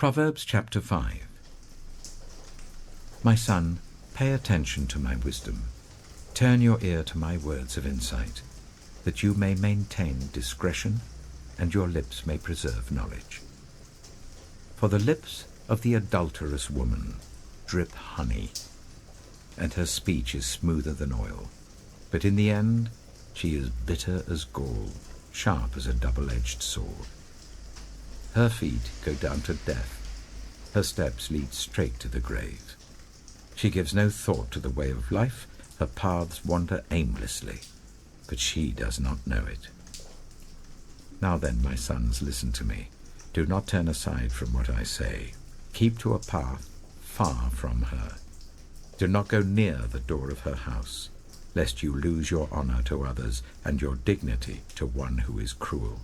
Proverbs chapter 5. My son, pay attention to my wisdom. Turn your ear to my words of insight, that you may maintain discretion and your lips may preserve knowledge. For the lips of the adulterous woman drip honey, and her speech is smoother than oil. But in the end she is bitter as gall, sharp as a double-edged sword. Her feet go down to death. Her steps lead straight to the grave. She gives no thought to the way of life. Her paths wander aimlessly, but she does not know it. Now then, my sons, listen to me. Do not turn aside from what I say. Keep to a path far from her. Do not go near the door of her house, lest you lose your honor to others and your dignity to one who is cruel,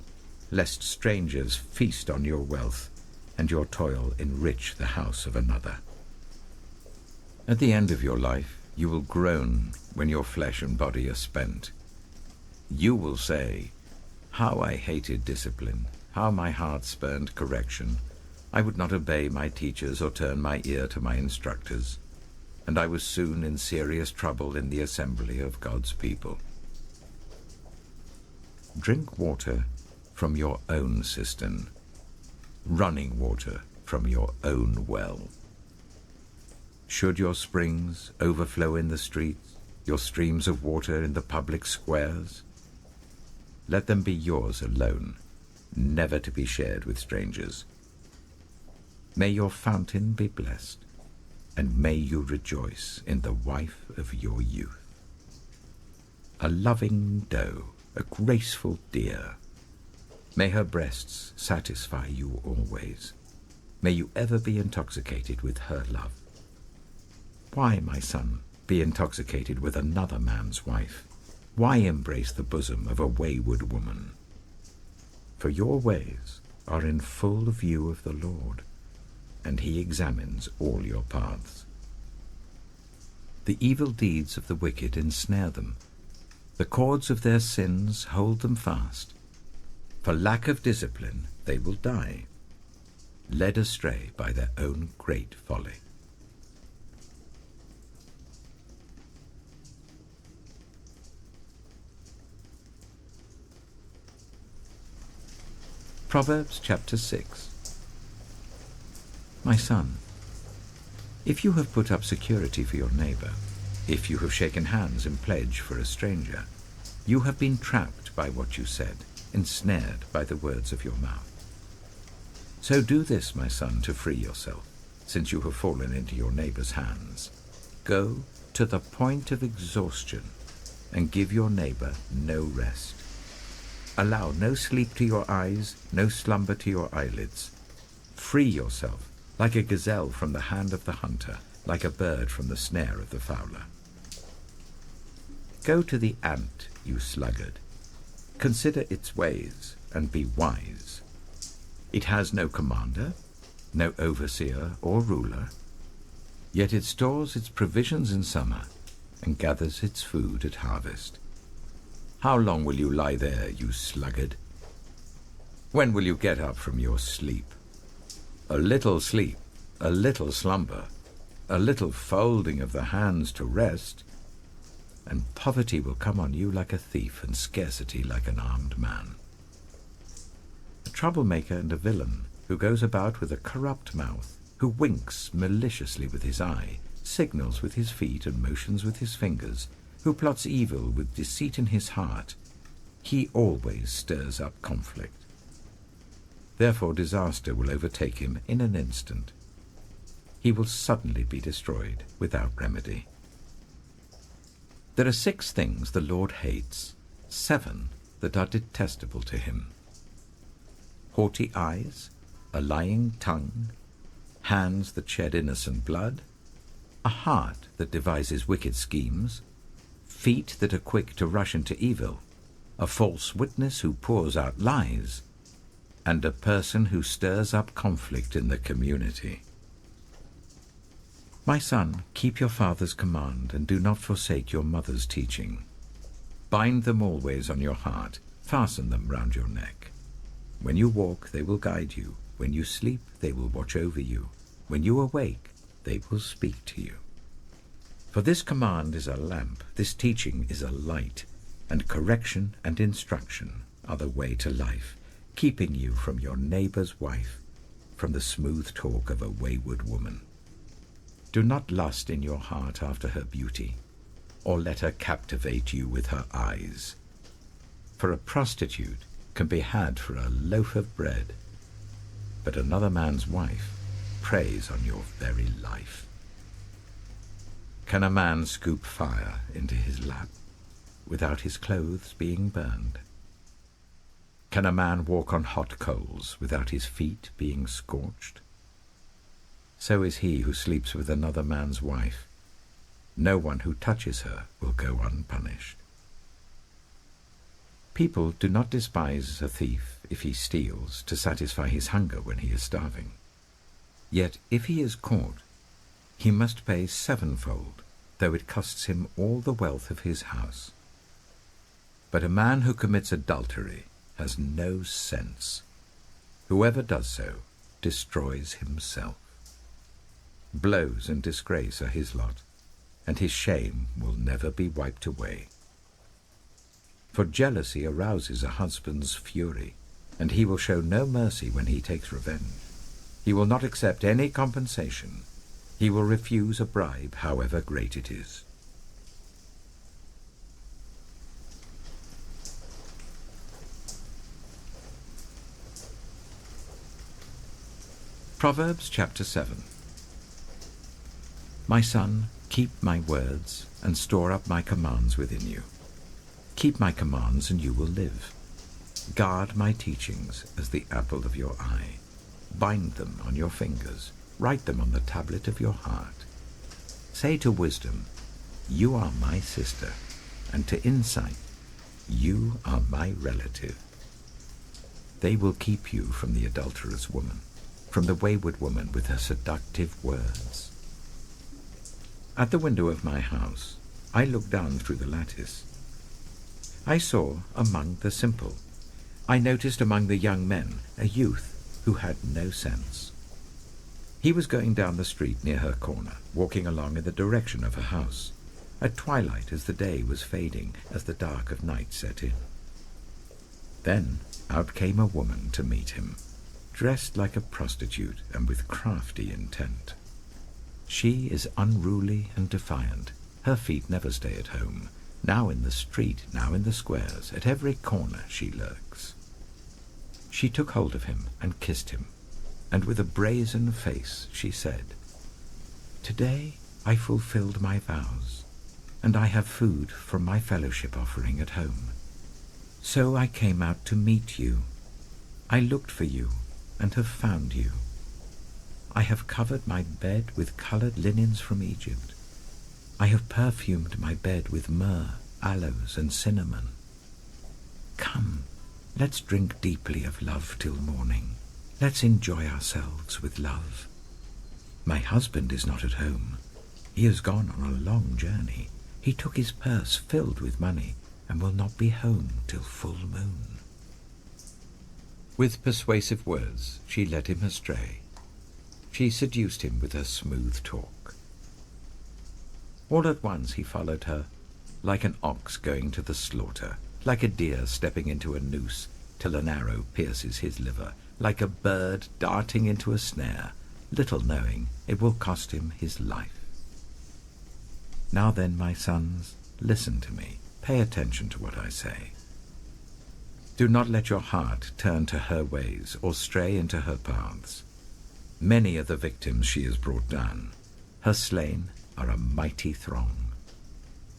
lest strangers feast on your wealth and your toil enrich the house of another. At the end of your life you will groan when your flesh and body are spent. You will say, "How I hated discipline, how my heart spurned correction. I would not obey my teachers or turn my ear to my instructors, and I was soon in serious trouble in the assembly of God's people." Drink water from your own cistern, running water from your own well. Should your springs overflow in the streets, your streams of water in the public squares, let them be yours alone, never to be shared with strangers. May your fountain be blessed, and may you rejoice in the wife of your youth. A loving doe, a graceful deer, may her breasts satisfy you always. May you ever be intoxicated with her love. Why, my son, be intoxicated with another man's wife? Why embrace the bosom of a wayward woman? For your ways are in full view of the Lord, and he examines all your paths. The evil deeds of the wicked ensnare them. The cords of their sins hold them fast. For lack of discipline they will die, led astray by their own great folly. Proverbs chapter 6. My son, if you have put up security for your neighbor, if you have shaken hands in pledge for a stranger, you have been trapped by what you said, ensnared by the words of your mouth. So do this, my son, to free yourself, since you have fallen into your neighbor's hands. Go to the point of exhaustion and give your neighbor no rest. Allow no sleep to your eyes, no slumber to your eyelids. Free yourself like a gazelle from the hand of the hunter, like a bird from the snare of the fowler. Go to the ant, you sluggard. Consider its ways and be wise. It has no commander, no overseer or ruler, yet it stores its provisions in summer and gathers its food at harvest. How long will you lie there, you sluggard? When will you get up from your sleep? A little sleep, a little slumber, a little folding of the hands to rest, and poverty will come on you like a thief and scarcity like an armed man. A troublemaker and a villain who goes about with a corrupt mouth, who winks maliciously with his eye, signals with his feet and motions with his fingers, who plots evil with deceit in his heart, he always stirs up conflict. Therefore disaster will overtake him in an instant. He will suddenly be destroyed without remedy. There are 6 things the Lord hates, 7 that are detestable to him: haughty eyes, a lying tongue, hands that shed innocent blood, a heart that devises wicked schemes, feet that are quick to rush into evil, a false witness who pours out lies, and a person who stirs up conflict in the community. My son, keep your father's command and do not forsake your mother's teaching. Bind them always on your heart, fasten them round your neck. When you walk, they will guide you. When you sleep, they will watch over you. When you awake, they will speak to you. For this command is a lamp, this teaching is a light, and correction and instruction are the way to life, keeping you from your neighbor's wife, from the smooth talk of a wayward woman. Do not lust in your heart after her beauty, or let her captivate you with her eyes. For a prostitute can be had for a loaf of bread, but another man's wife preys on your very life. Can a man scoop fire into his lap without his clothes being burned? Can a man walk on hot coals without his feet being scorched? So is he who sleeps with another man's wife. No one who touches her will go unpunished. People do not despise a thief if he steals to satisfy his hunger when he is starving. Yet if he is caught, he must pay sevenfold, though it costs him all the wealth of his house. But a man who commits adultery has no sense. Whoever does so destroys himself. Blows and disgrace are his lot, and his shame will never be wiped away. For jealousy arouses a husband's fury, and he will show no mercy when he takes revenge. He will not accept any compensation. He will refuse a bribe, however great it is. Proverbs chapter 7. My son, keep my words and store up my commands within you. Keep my commands and you will live. Guard my teachings as the apple of your eye. Bind them on your fingers. Write them on the tablet of your heart. Say to wisdom, you are my sister, and to insight, you are my relative. They will keep you from the adulterous woman, from the wayward woman with her seductive words. At the window of my house, I looked down through the lattice. I saw among the simple, I noticed among the young men a youth who had no sense. He was going down the street near her corner, walking along in the direction of her house, at twilight as the day was fading, as the dark of night set in. Then out came a woman to meet him, dressed like a prostitute and with crafty intent. She is unruly and defiant. Her feet never stay at home. Now in the street, now in the squares, at every corner she lurks. She took hold of him and kissed him, and with a brazen face she said, "Today I fulfilled my vows, and I have food from my fellowship offering at home. So I came out to meet you. I looked for you and have found you. I have covered my bed with colored linens from Egypt. I have perfumed my bed with myrrh, aloes, and cinnamon. Come, let's drink deeply of love till morning. Let's enjoy ourselves with love. My husband is not at home. He has gone on a long journey. He took his purse filled with money and will not be home till full moon." With persuasive words she led him astray. She seduced him with her smooth talk. All at once he followed her, like an ox going to the slaughter, like a deer stepping into a noose till an arrow pierces his liver, like a bird darting into a snare, little knowing it will cost him his life. Now then, my sons, listen to me. Pay attention to what I say. Do not let your heart turn to her ways or stray into her paths. Many are the victims she has brought down. Her slain are a mighty throng.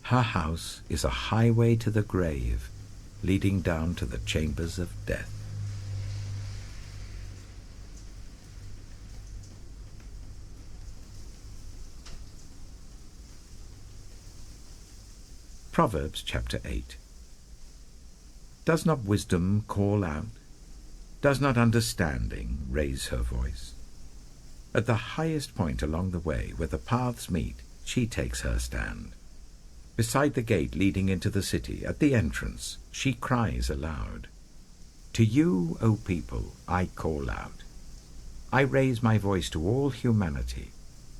Her house is a highway to the grave, leading down to the chambers of death. Proverbs chapter 8. Does not wisdom call out? Does not understanding raise her voice? At the highest point along the way where the paths meet, she takes her stand. Beside the gate leading into the city, at the entrance, she cries aloud. To you, O people, I call out. I raise my voice to all humanity.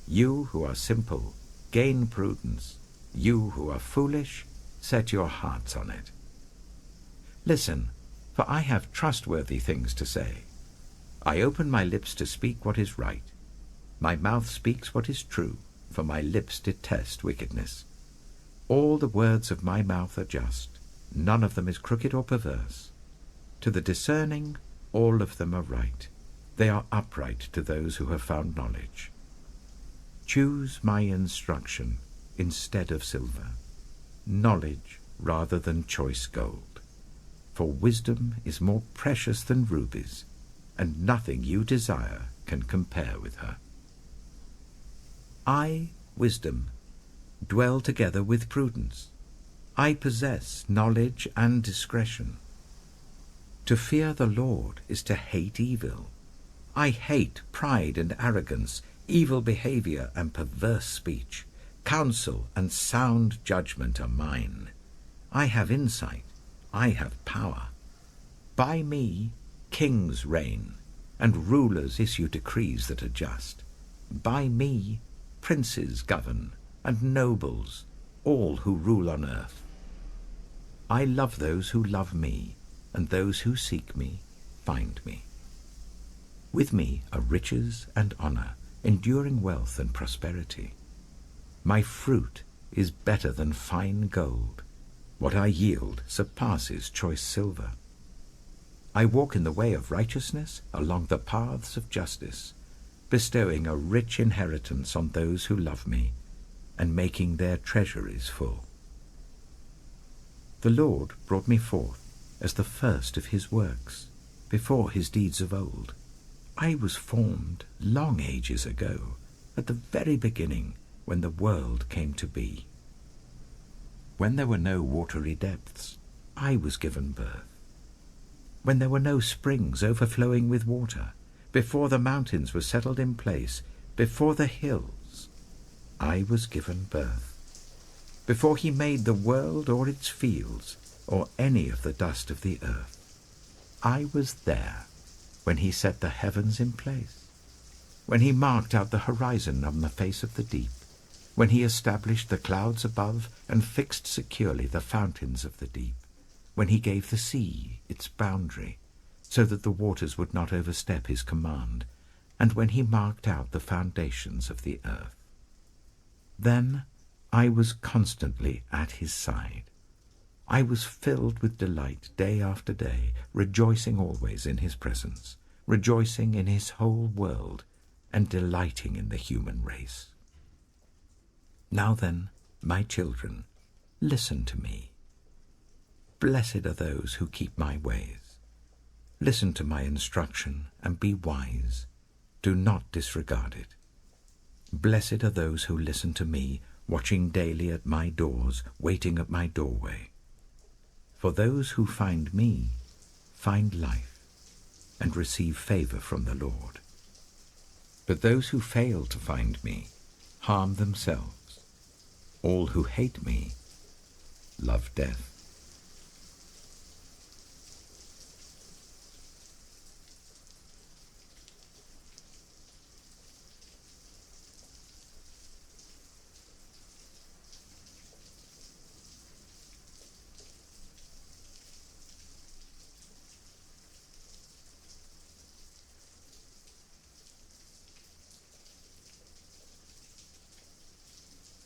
You who are simple, gain prudence. You who are foolish, set your hearts on it. Listen, for I have trustworthy things to say. I open my lips to speak what is right. My mouth speaks what is true, for my lips detest wickedness. All the words of my mouth are just. None of them is crooked or perverse. To the discerning, all of them are right. They are upright to those who have found knowledge. Choose my instruction instead of silver, knowledge rather than choice gold. For wisdom is more precious than rubies, and nothing you desire can compare with her. I, wisdom, dwell together with prudence. I possess knowledge and discretion. To fear the Lord is to hate evil. I hate pride and arrogance, evil behavior and perverse speech. Counsel and sound judgment are mine. I have insight. I have power. By me kings reign, and rulers issue decrees that are just. By me princes govern, and nobles, all who rule on earth. I love those who love me, and those who seek me find me. With me are riches and honor, enduring wealth and prosperity. My fruit is better than fine gold. What I yield surpasses choice silver. I walk in the way of righteousness along the paths of justice, bestowing a rich inheritance on those who love me, and making their treasuries full. The Lord brought me forth as the first of his works, before his deeds of old. I was formed long ages ago, at the very beginning, when the world came to be. When there were no watery depths, I was given birth. When there were no springs overflowing with water, before the mountains were settled in place, before the hills, I was given birth. Before he made the world or its fields, or any of the dust of the earth, I was there when he set the heavens in place, when he marked out the horizon on the face of the deep, when he established the clouds above and fixed securely the fountains of the deep, when he gave the sea its boundary, so that the waters would not overstep his command, and when he marked out the foundations of the earth. Then I was constantly at his side. I was filled with delight day after day, rejoicing always in his presence, rejoicing in his whole world, and delighting in the human race. Now then, my children, listen to me. Blessed are those who keep my ways. Listen to my instruction and be wise. Do not disregard it. Blessed are those who listen to me, watching daily at my doors, waiting at my doorway. For those who find me find life and receive favor from the Lord. But those who fail to find me harm themselves. All who hate me love death.